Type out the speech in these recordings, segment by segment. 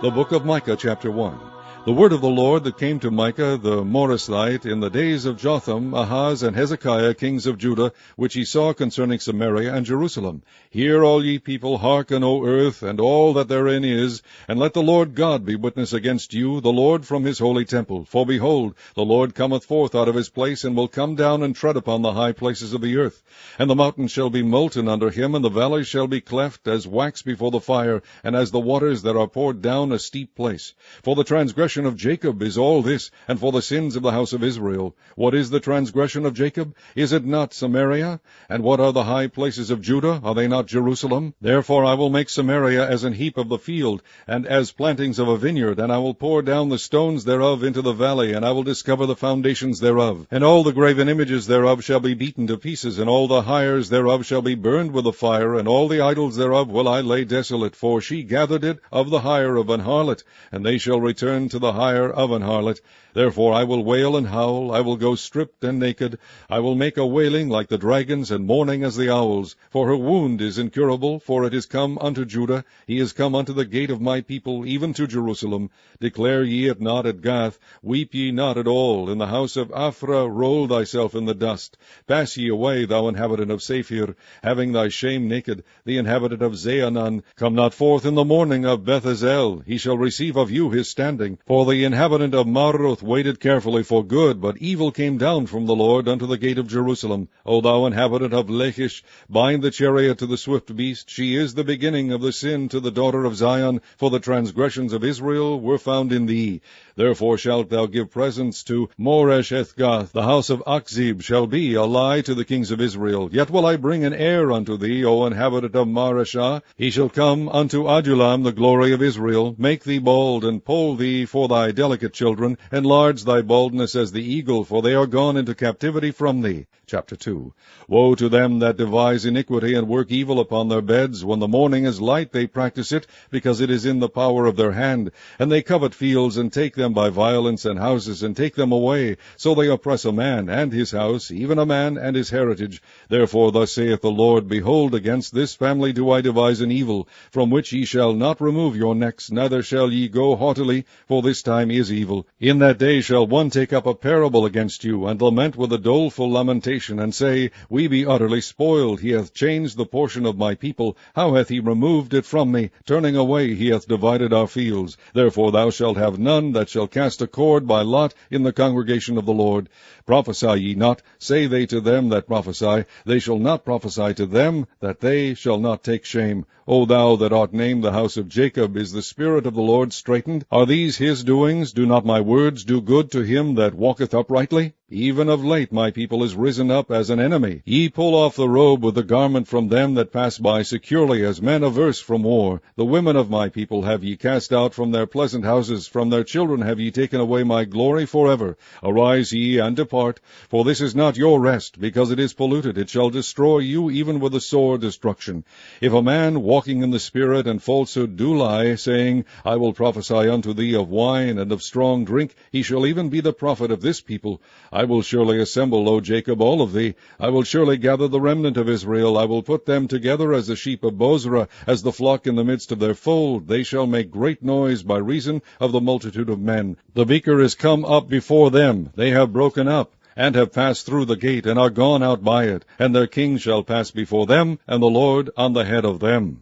The book of Micah, chapter 1. The word of the Lord that came to Micah the Morasthite in the days of Jotham, Ahaz, and Hezekiah, kings of Judah, which he saw concerning Samaria and Jerusalem. Hear, all ye people, hearken, O earth, and all that therein is, and let the Lord God be witness against you, the Lord from his holy temple. For behold, the Lord cometh forth out of his place, and will come down and tread upon the high places of the earth. And the mountains shall be molten under him, and the valleys shall be cleft as wax before the fire, and as the waters that are poured down a steep place. For the transgression of Jacob is all this, and for the sins of the house of Israel. What is the transgression of Jacob? Is it not Samaria? And what are the high places of Judah? Are they not Jerusalem? Therefore I will make Samaria as an heap of the field, and as plantings of a vineyard, and I will pour down the stones thereof into the valley, and I will discover the foundations thereof. And all the graven images thereof shall be beaten to pieces, and all the hires thereof shall be burned with the fire, and all the idols thereof will I lay desolate, for she gathered it of the hire of an harlot, and they shall return to the hire of an harlot. Therefore I will wail and howl, I will go stripped and naked, I will make a wailing like the dragons, and mourning as the owls. For her wound is incurable, for it is come unto Judah, he is come unto the gate of my people, even to Jerusalem. Declare ye it not at Gath, weep ye not at all. In the house of Aphrah roll thyself in the dust. Pass ye away, thou inhabitant of Saphir, having thy shame naked, the inhabitant of Zaanan. Come not forth in the morning of Beth-ezel, he shall receive of you his standing. For the inhabitant of Maroth waited carefully for good, but evil came down from the Lord unto the gate of Jerusalem. O thou inhabitant of Lachish, bind the chariot to the swift beast. She is the beginning of the sin to the daughter of Zion, for the transgressions of Israel were found in thee. Therefore shalt thou give presents to Moresheth-gath. The house of Achzib shall be a lie to the kings of Israel. Yet will I bring an heir unto thee, O inhabitant of Mareshah. He shall come unto Adullam, the glory of Israel. Make thee bald, and poll thee for thy delicate children. Enlarge thy baldness as the eagle, for they are gone into captivity from thee. Chapter 2. Woe to them that devise iniquity and work evil upon their beds. When the morning is light they practice it, because it is in the power of their hand. And they covet fields, and take them by violence, and houses, and take them away. So they oppress a man and his house, even a man and his heritage. Therefore thus saith the Lord, Behold, against this family do I devise an evil, from which ye shall not remove your necks, neither shall ye go haughtily, for this time is evil. In that day shall one take up a parable against you, and lament with a doleful lamentation, and say, We be utterly spoiled. He hath changed the portion of my people. How hath he removed it from me? Turning away he hath divided our fields. Therefore thou shalt have none that shall cast a cord by lot in the congregation of the Lord. Prophesy ye not, say they to them that prophesy. They shall not prophesy to them, that they shall not take shame. O thou that art named the house of Jacob, is the Spirit of the Lord straitened? Are these his doings? Do not my words do good to him that walketh uprightly? Even of late my people is risen up as an enemy. Ye pull off the robe with the garment from them that pass by securely, as men averse from war. The women of my people have ye cast out from their pleasant houses. From their children have ye taken away my glory forever. Arise ye, and depart, for this is not your rest, because it is polluted. It shall destroy you even with a sore destruction. If a man walking in the Spirit and falsehood do lie, saying, I will prophesy unto thee of wine and of strong drink, he shall even be the prophet of this people. I will surely assemble, O Jacob, all of thee. I will surely gather the remnant of Israel. I will put them together as the sheep of Bozrah, as the flock in the midst of their fold. They shall make great noise by reason of the multitude of men. The beaker is come up before them. They have broken up, and have passed through the gate, and are gone out by it. And their king shall pass before them, and the Lord on the head of them.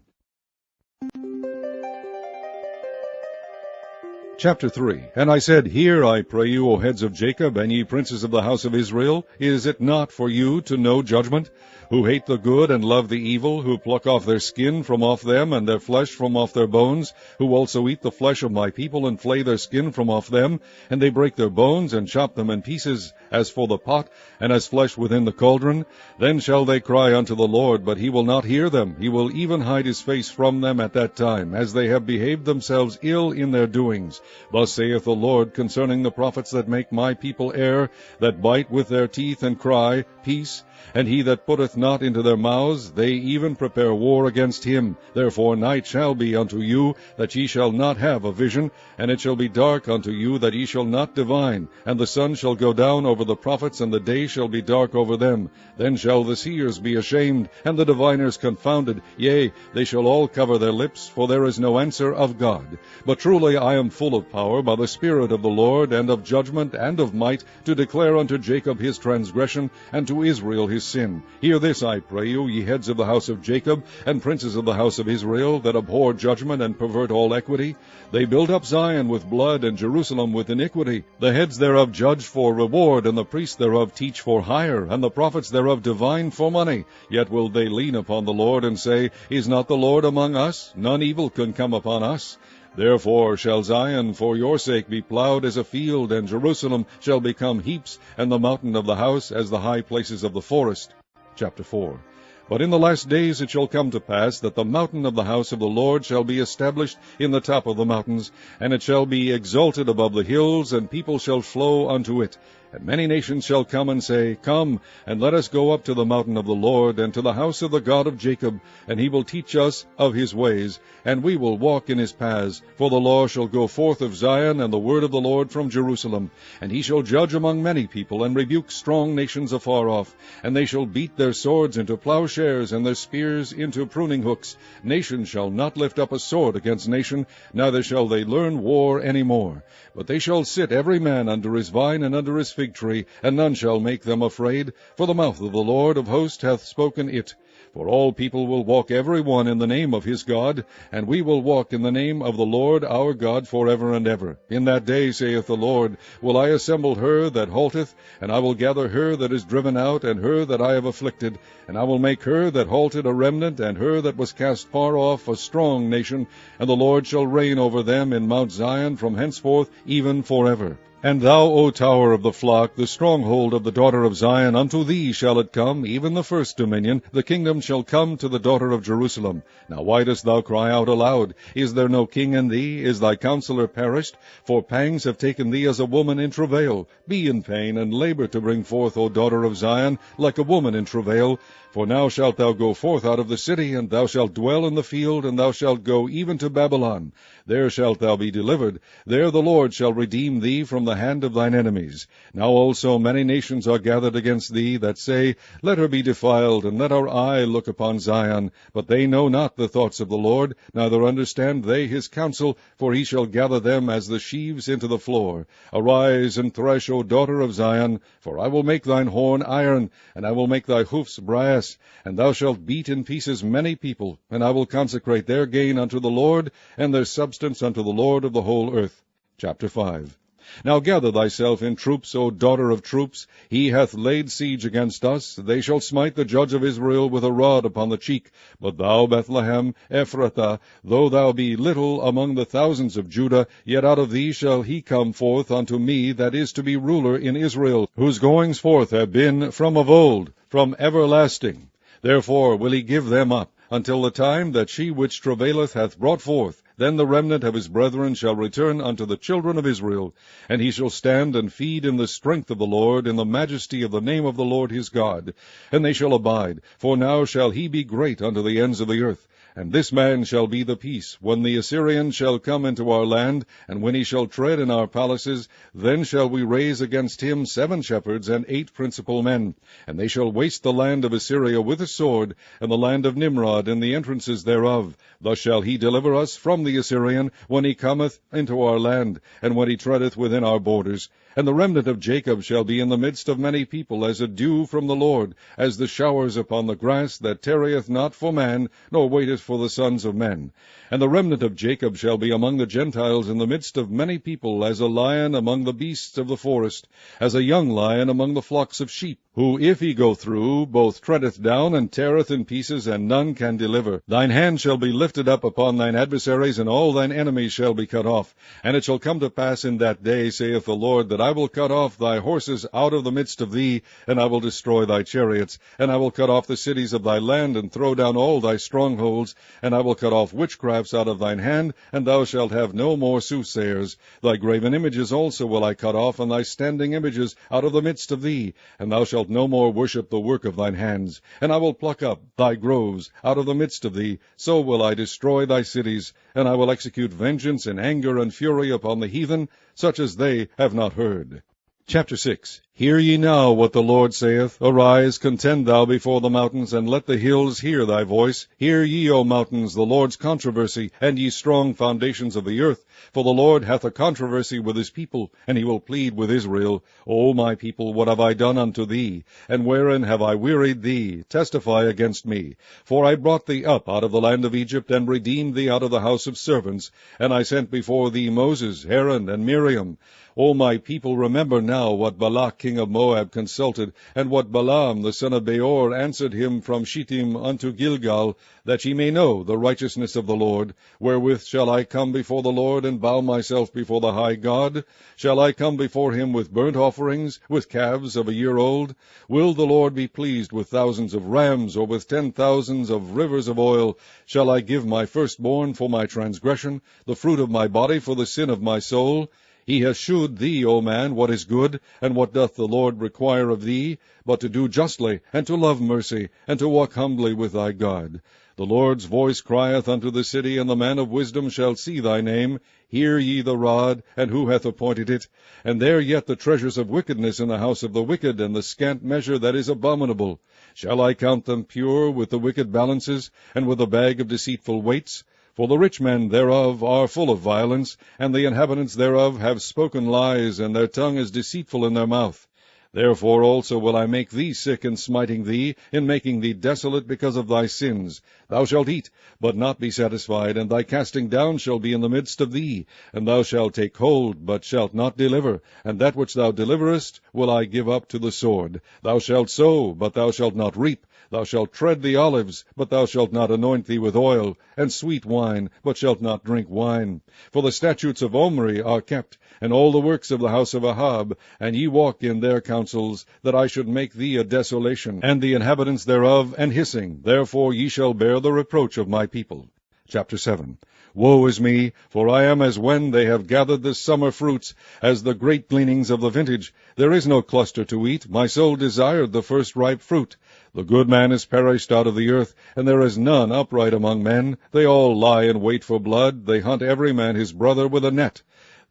Chapter 3. And I said, Hear, I pray you, O heads of Jacob, and ye princes of the house of Israel. Is it not for you to know judgment? Who hate the good and love the evil, who pluck off their skin from off them, and their flesh from off their bones, who also eat the flesh of my people, and flay their skin from off them, and they break their bones, and chop them in pieces, as for the pot, and as flesh within the cauldron. Then shall they cry unto the Lord, but he will not hear them. He will even hide his face from them at that time, as they have behaved themselves ill in their doings. Thus saith the Lord concerning the prophets that make my people err, that bite with their teeth and cry, Peace, and he that putteth not into their mouths, they even prepare war against him. Therefore night shall be unto you, that ye shall not have a vision, and it shall be dark unto you, that ye shall not divine. And the sun shall go down over the prophets, and the day shall be dark over them. Then shall the seers be ashamed, and the diviners confounded. Yea, they shall all cover their lips, for there is no answer of God. But truly I am full of power by the Spirit of the Lord, and of judgment, and of might, to declare unto Jacob his transgression, and to Israel his sin. Hear this, I pray you, ye heads of the house of Jacob, and princes of the house of Israel, that abhor judgment, and pervert all equity. They build up Zion with blood, and Jerusalem with iniquity. The heads thereof judge for reward, and the priests thereof teach for hire, and the prophets thereof divine for money. Yet will they lean upon the Lord, and say, Is not the Lord among us? None evil can come upon us. Therefore shall Zion for your sake be plowed as a field, and Jerusalem shall become heaps, and the mountain of the house as the high places of the forest. Chapter 4. But in the last days it shall come to pass that the mountain of the house of the Lord shall be established in the top of the mountains, and it shall be exalted above the hills, and people shall flow unto it. And many nations shall come and say, Come, and let us go up to the mountain of the Lord, and to the house of the God of Jacob, and he will teach us of his ways, and we will walk in his paths. For the law shall go forth of Zion, and the word of the Lord from Jerusalem. And he shall judge among many people, and rebuke strong nations afar off. And they shall beat their swords into plowshares, and their spears into pruning hooks. Nation shall not lift up a sword against nation, neither shall they learn war any more. But they shall sit every man under his vine and under his fig tree, and none shall make them afraid, for the mouth of the Lord of hosts hath spoken it. For all people will walk every one in the name of his God, and we will walk in the name of the Lord our God forever and ever. In that day, saith the Lord, will I assemble her that halteth, and I will gather her that is driven out, and her that I have afflicted, and I will make her that halted a remnant, and her that was cast far off a strong nation, and the Lord shall reign over them in Mount Zion from henceforth even forever. And thou, O tower of the flock, the stronghold of the daughter of Zion, unto thee shall it come, even the first dominion. The kingdom shall come to the daughter of Jerusalem. Now why dost thou cry out aloud? Is there no king in thee? Is thy counselor perished? For pangs have taken thee as a woman in travail. Be in pain, and labor to bring forth, O daughter of Zion, like a woman in travail. For now shalt thou go forth out of the city, and thou shalt dwell in the field, and thou shalt go even to Babylon. There shalt thou be delivered. There the Lord shall redeem thee from the hand of thine enemies. Now also many nations are gathered against thee, that say, Let her be defiled, and let our eye look upon Zion. But they know not the thoughts of the Lord, neither understand they his counsel, for he shall gather them as the sheaves into the floor. Arise and thresh, O daughter of Zion, for I will make thine horn iron, and I will make thy hoofs brass. And thou shalt beat in pieces many people, and I will consecrate their gain unto the Lord, and their substance unto the Lord of the whole earth. Chapter 5. Now gather thyself in troops, O daughter of troops. He hath laid siege against us. They shall smite the judge of Israel with a rod upon the cheek. But thou, Bethlehem, Ephrathah, though thou be little among the thousands of Judah, yet out of thee shall he come forth unto me that is to be ruler in Israel, whose goings forth have been from of old, from everlasting. Therefore will he give them up, until the time that she which travaileth hath brought forth. Then the remnant of his brethren shall return unto the children of Israel, and he shall stand and feed in the strength of the Lord, in the majesty of the name of the Lord his God. And they shall abide, for now shall he be great unto the ends of the earth. And this man shall be the peace, when the Assyrian shall come into our land, and when he shall tread in our palaces, then shall we raise against him 7 shepherds and 8 principal men. And they shall waste the land of Assyria with a sword, and the land of Nimrod and the entrances thereof. Thus shall he deliver us from the Assyrian, when he cometh into our land, and when he treadeth within our borders. And the remnant of Jacob shall be in the midst of many people, as a dew from the Lord, as the showers upon the grass, that tarrieth not for man, nor waiteth for the sons of men. And the remnant of Jacob shall be among the Gentiles in the midst of many people, as a lion among the beasts of the forest, as a young lion among the flocks of sheep. who, if he go through, both treadeth down and teareth in pieces, and none can deliver. Thine hand shall be lifted up upon thine adversaries, and all thine enemies shall be cut off. And it shall come to pass in that day, saith the Lord, that I will cut off thy horses out of the midst of thee, and I will destroy thy chariots. And I will cut off the cities of thy land, and throw down all thy strongholds. And I will cut off witchcrafts out of thine hand, and thou shalt have no more soothsayers. Thy graven images also will I cut off, and thy standing images out of the midst of thee, and thou shalt no more worship the work of thine hands. And I will pluck up thy groves out of the midst of thee, so will I destroy thy cities, and I will execute vengeance in anger and fury upon the heathen, such as they have not heard. Chapter 6. Hear ye now what the Lord saith. Arise, contend thou before the mountains, and let the hills hear thy voice. Hear ye, O mountains, the Lord's controversy, and ye strong foundations of the earth. For the Lord hath a controversy with his people, and he will plead with Israel. O my people, what have I done unto thee? And wherein have I wearied thee? Testify against me. For I brought thee up out of the land of Egypt, and redeemed thee out of the house of servants. And I sent before thee Moses, Aaron, and Miriam. O my people, remember now what Balak king of Moab consulted, and what Balaam the son of Beor answered him from Shittim unto Gilgal, that ye may know the righteousness of the Lord. Wherewith shall I come before the Lord, and bow myself before the high God? Shall I come before him with burnt offerings, with calves of a year old? Will the Lord be pleased with thousands of rams, or with 10,000s of rivers of oil? Shall I give my firstborn for my transgression, the fruit of my body for the sin of my soul? He has shewed thee, O man, what is good, and what doth the Lord require of thee, but to do justly, and to love mercy, and to walk humbly with thy God. The Lord's voice crieth unto the city, and the man of wisdom shall see thy name. Hear ye the rod, and who hath appointed it? And there yet the treasures of wickedness in the house of the wicked, and the scant measure that is abominable. Shall I count them pure with the wicked balances, and with a bag of deceitful weights? For the rich men thereof are full of violence, and the inhabitants thereof have spoken lies, and their tongue is deceitful in their mouth. Therefore also will I make thee sick in smiting thee, in making thee desolate because of thy sins. Thou shalt eat, but not be satisfied, and thy casting down shall be in the midst of thee. And thou shalt take hold, but shalt not deliver, and that which thou deliverest will I give up to the sword. Thou shalt sow, but thou shalt not reap. Thou shalt tread the olives, but thou shalt not anoint thee with oil, and sweet wine, but shalt not drink wine. For the statutes of Omri are kept, and all the works of the house of Ahab, and ye walk in their counsels, that I should make thee a desolation, and the inhabitants thereof an hissing. Therefore ye shall bear the reproach of my people. Chapter 7. Woe is me, for I am as when they have gathered the summer fruits, as the great gleanings of the vintage. There is no cluster to eat. My soul desired the first ripe fruit. The good man is perished out of the earth, and there is none upright among men. They all lie in wait for blood. They hunt every man his brother with a net,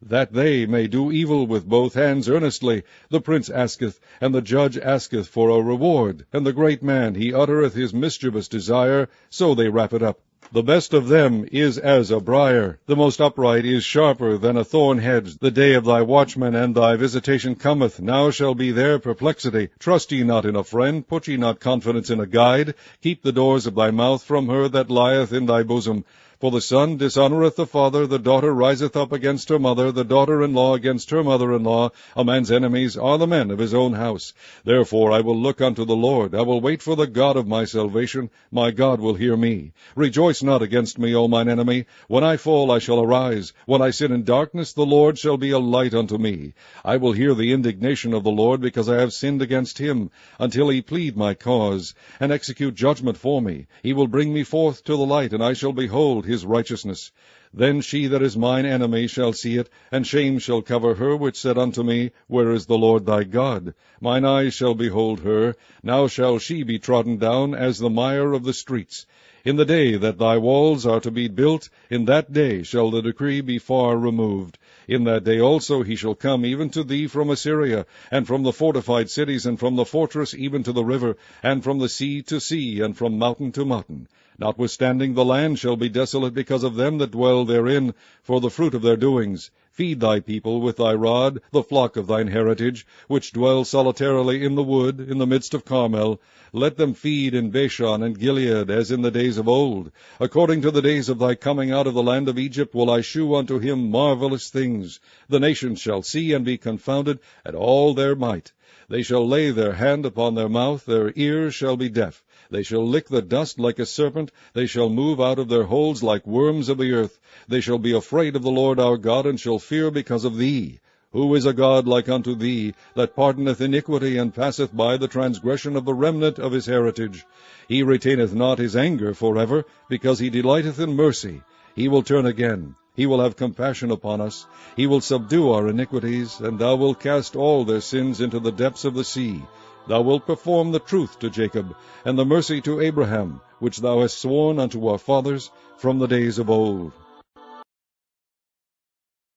that they may do evil with both hands earnestly. The prince asketh, and the judge asketh for a reward, and the great man, he uttereth his mischievous desire, so they wrap it up. The best of them is as a briar. The most upright is sharper than a thorn hedge. The day of thy watchman and thy visitation cometh. Now shall be their perplexity. Trust ye not in a friend. Put ye not confidence in a guide. Keep the doors of thy mouth from her that lieth in thy bosom. For the son dishonoureth the father, the daughter riseth up against her mother, the daughter-in-law against her mother-in-law. A man's enemies are the men of his own house. Therefore I will look unto the Lord. I will wait for the God of my salvation. My God will hear me. Rejoice not against me, O mine enemy. When I fall I shall arise. When I sit in darkness, the Lord shall be a light unto me. I will hear the indignation of the Lord, because I have sinned against him, until he plead my cause, and execute judgment for me. He will bring me forth to the light, and I shall behold his righteousness. Then she that is mine enemy shall see it, and shame shall cover her which said unto me, Where is the Lord thy God? Mine eyes shall behold her. Now shall she be trodden down as the mire of the streets. In the day that thy walls are to be built, in that day shall the decree be far removed. In that day also he shall come even to thee from Assyria, and from the fortified cities, and from the fortress even to the river, and from the sea to sea, and from mountain to mountain. Notwithstanding the land shall be desolate because of them that dwell therein, for the fruit of their doings. Feed thy people with thy rod, the flock of thine heritage, which dwell solitarily in the wood, in the midst of Carmel. Let them feed in Bashan and Gilead, as in the days of old. According to the days of thy coming out of the land of Egypt will I shew unto him marvelous things. The nations shall see and be confounded at all their might. They shall lay their hand upon their mouth, their ears shall be deaf. They shall lick the dust like a serpent, they shall move out of their holes like worms of the earth. They shall be afraid of the Lord our God, and shall fear because of thee. Who is a God like unto thee, that pardoneth iniquity, and passeth by the transgression of the remnant of his heritage? He retaineth not his anger forever, because he delighteth in mercy. He will turn again. He will have compassion upon us. He will subdue our iniquities, and thou wilt cast all their sins into the depths of the sea. Thou wilt perform the truth to Jacob, and the mercy to Abraham, which thou hast sworn unto our fathers from the days of old.